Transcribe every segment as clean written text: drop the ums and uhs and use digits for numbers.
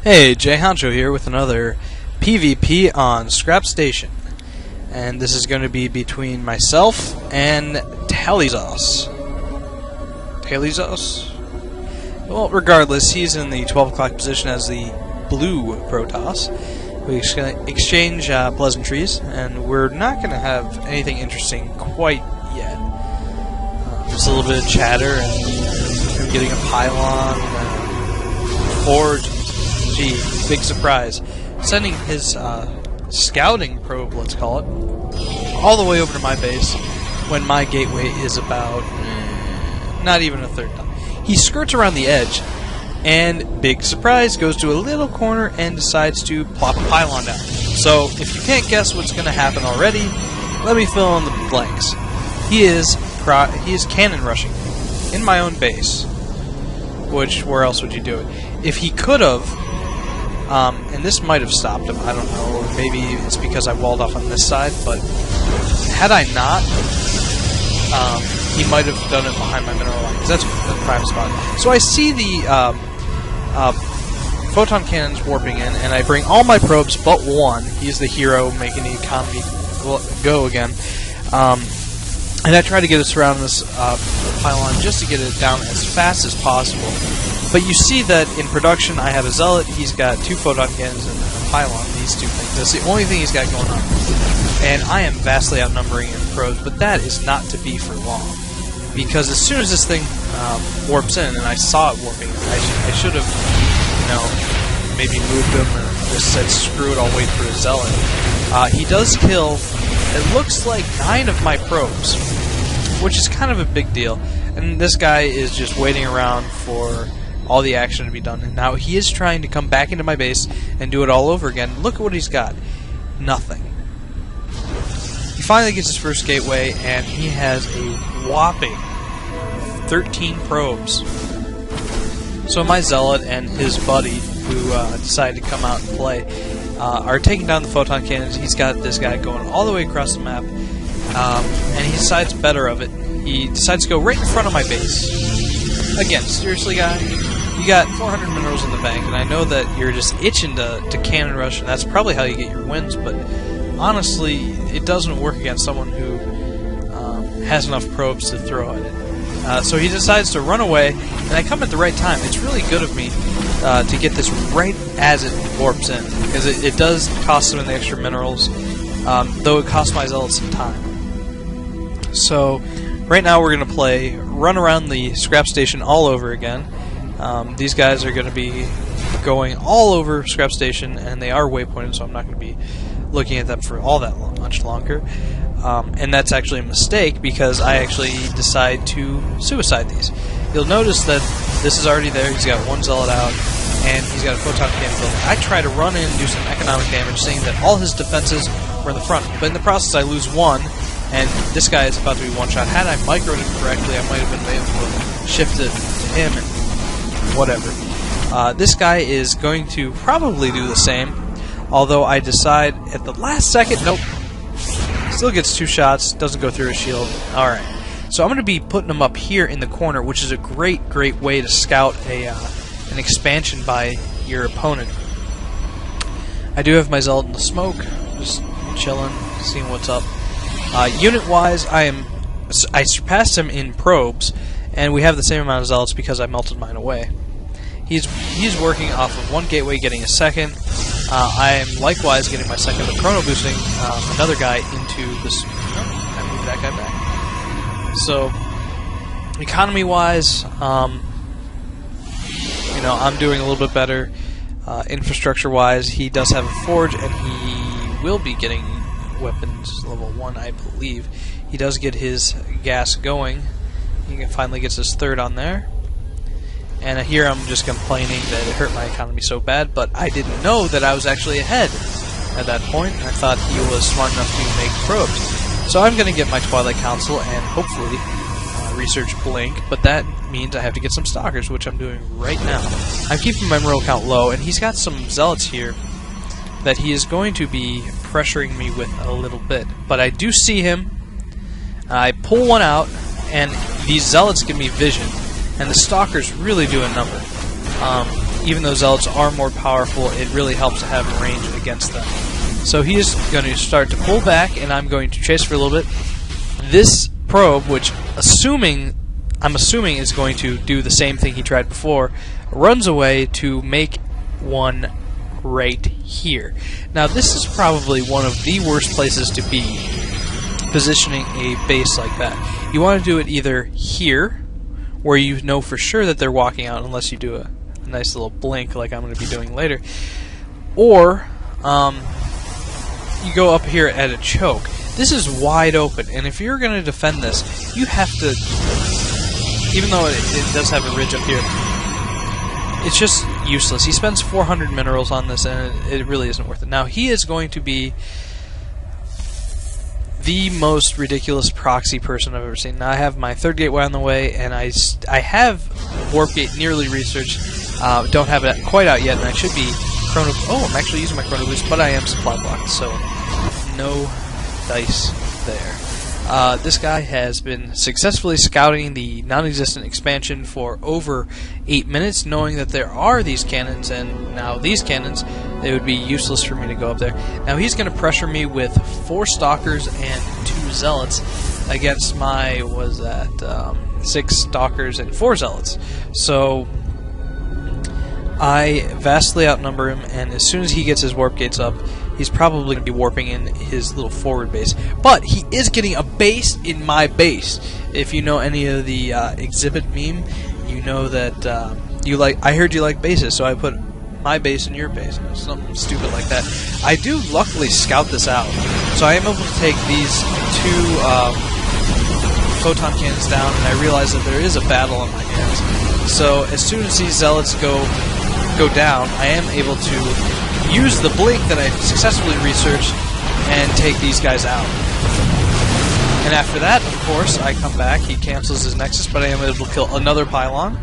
Hey, JHancho here with another PvP on Scrap Station. And this is going to be between myself and Taelzos. Taelzos? Well, regardless, he's in the 12 o'clock position as the blue Protoss. We exchange pleasantries, and we're not going to have anything interesting quite yet. Just a little bit of chatter, and getting a pylon, or gee, big surprise. Sending his scouting probe, let's call it, all the way over to my base when my gateway is about not even a third done. He skirts around the edge, and big surprise, goes to a little corner and decides to plop a pylon down. So, if you can't guess what's going to happen already, let me fill in the blanks. He is cannon rushing in my own base. Which, where else would you do it? If he could have, and this might have stopped him, I don't know, or maybe it's because I walled off on this side, but had I not, he might have done it behind my mineral line, because that's the prime spot. So I see the photon cannons warping in, and I bring all my probes but one. He's the hero, making the economy go again. And I try to get us around this pylon just to get it down as fast as possible. But you see that in production I have a zealot, he's got two photon cannons and a pylon, these two things. That's the only thing he's got going on. And I am vastly outnumbering in probes, but that is not to be for long. Because as soon as this thing warps in, and I saw it warping, I should have, you know, maybe moved him or just said, screw it, I'll wait for his zealot. He does kill, it looks like 9 of my probes, which is kind of a big deal. And this guy is just waiting around for all the action to be done. And now he is trying to come back into my base and do it all over again. Look at what he's got. Nothing. He finally gets his first gateway, and he has a whopping 13 probes. So my zealot and his buddy, who decided to come out and play, are taking down the photon cannons. He's got this guy going all the way across the map, and he decides better of it. He decides to go right in front of my base. Again, seriously, guy, you got 400 minerals in the bank, and I know that you're just itching to cannon rush, and that's probably how you get your wins, but honestly, it doesn't work against someone who has enough probes to throw at it. So he decides to run away, and I come at the right time. It's really good of me to get this right as it warps in, because it does cost him the extra minerals, though it costs my zealot some time. So right now we're going to play run around the scrap station all over again. These guys are going to be going all over scrap station, and they are waypointed, so I'm not going to be looking at them for all that much longer. And that's actually a mistake, because I actually decide to suicide these. You'll notice that this is already there. He's got one zealot out, and he's got a photon cannon building. I try to run in and do some economic damage, saying that all his defenses were in the front. But in the process, I lose one, and this guy is about to be one-shot. Had I microed him correctly, I might have been able to shift it to him and whatever. This guy is going to probably do the same, although I decide at the last second, nope. Still gets 2 shots, doesn't go through his shield. Alright, so I'm going to be putting him up here in the corner, which is a great way to scout an expansion by your opponent. I do have my zealot in the smoke, just chilling, seeing what's up. Unit-wise, I surpassed him in probes, and we have the same amount of zealots because I melted mine away. He's working off of one gateway, getting a second. I am likewise getting my second, but chrono boosting another guy into this. Oh, I moved that guy back. So, economy-wise, you know, I'm doing a little bit better. Infrastructure-wise, he does have a forge, and he will be getting weapons level 1, I believe. He does get his gas going. He finally gets his third on there. And here I'm just complaining that it hurt my economy so bad, but I didn't know that I was actually ahead at that point. I thought he was smart enough to make probes. So I'm going to get my Twilight Council and hopefully research Blink, but that means I have to get some Stalkers, which I'm doing right now. I'm keeping my mineral count low, and he's got some Zealots here that he is going to be pressuring me with a little bit. But I do see him. I pull one out, and these Zealots give me vision. And the Stalkers really do a number. even though Zealots are more powerful, it really helps to have range against them. So he is going to start to pull back, and I'm going to chase for a little bit. This probe, which I'm assuming is going to do the same thing he tried before, runs away to make one right here. Now this is probably one of the worst places to be positioning a base like that. You want to do it either here, where you know for sure that they're walking out unless you do a nice little blink like I'm going to be doing later, or you go up here at a choke. This is wide open, and if you're going to defend this, you have to, even though it does have a ridge up here, it's just useless. He spends 400 minerals on this, and it really isn't worth it. Now, he is going to be the most ridiculous proxy person I've ever seen. Now, I have my third gateway on the way, and I have Warp Gate nearly researched. Don't have it quite out yet, and I should be Chrono... Oh, I'm actually using my Chrono Boost, but I am supply blocked, so no dice there. This guy has been successfully scouting the non-existent expansion for over 8 minutes, knowing that there are these cannons, and now these cannons, they would be useless for me to go up there. Now he's going to pressure me with 4 Stalkers and 2 Zealots against my, 6 Stalkers and 4 Zealots. So I vastly outnumber him, and as soon as he gets his warp gates up, he's probably going to be warping in his little forward base. But he is getting a base in my base. If you know any of the exhibit meme, you know that I heard you like bases, so I put my base in your base. Something stupid like that. I do luckily scout this out, so I am able to take these 2 photon cannons down, and I realize that there is a battle on my hands. So as soon as these Zealots go down, I am able to use the blink that I successfully researched and take these guys out. And after that, of course, I come back. He cancels his Nexus, but I am able to kill another pylon.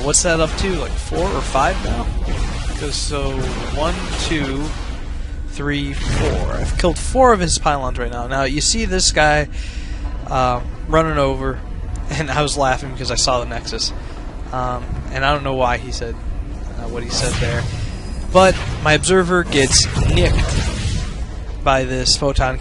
What's that up to? Like 4 or 5 now? So 1, 2, 3, 4. I've killed 4 of his pylons right now. Now you see this guy running over, and I was laughing because I saw the Nexus. And I don't know why he said what he said there. But my observer gets nicked by this photon